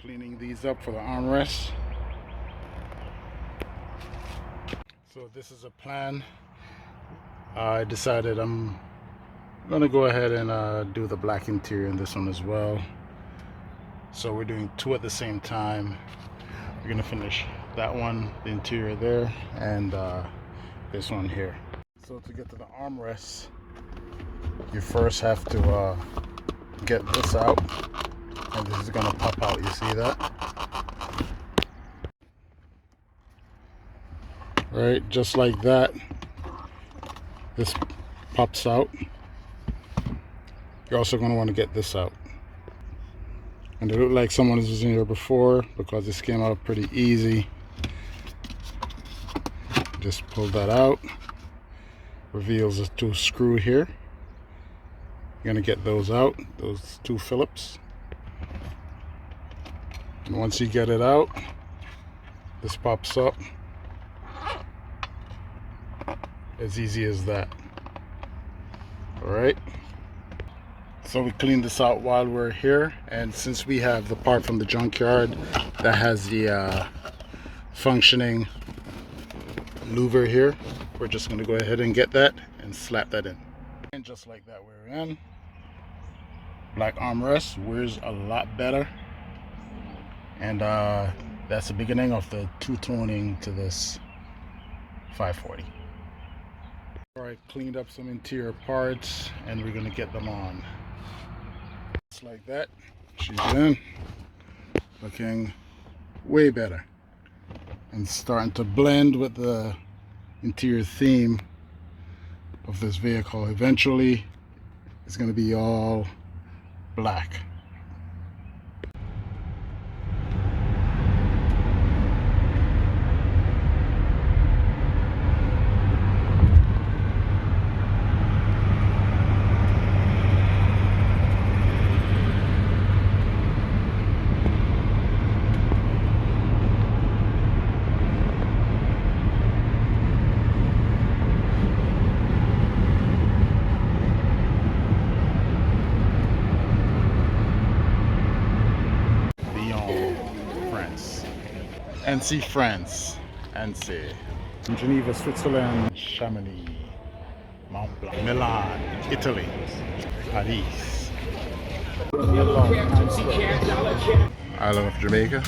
Cleaning these up for the armrest. So this is a plan. I decided I'm gonna go ahead and do the black interior in this one as well. So we're doing two at the same time. We're gonna finish that one, the interior there, and this one here. So to get to the armrest, you first have to get this out, and this is gonna pop out. You see that? Right, just like that. This pops out. You're also gonna want to get this out. And it looked like someone was in here before because this came out pretty easy. Just pull that out. Reveals the two screw here. You're gonna get those out, those two Phillips. And once you get it out, this pops up. As easy as that. Alright. So we cleaned this out while we're here, and since we have the part from the junkyard that has the functioning louver here, we're just going to go ahead and get that and slap that in. And just like that, we're in. Black armrest wears a lot better, and that's the beginning of the two-toning to this 540. Alright, cleaned up some interior parts and we're going to get them on. Just like that, she's in, looking way better and starting to blend with the interior theme of this vehicle. Eventually it's going to be all black. NC France, NC. Geneva, Switzerland, Chamonix, Mont Blanc, Milan, Italy, Paris, Island of Jamaica.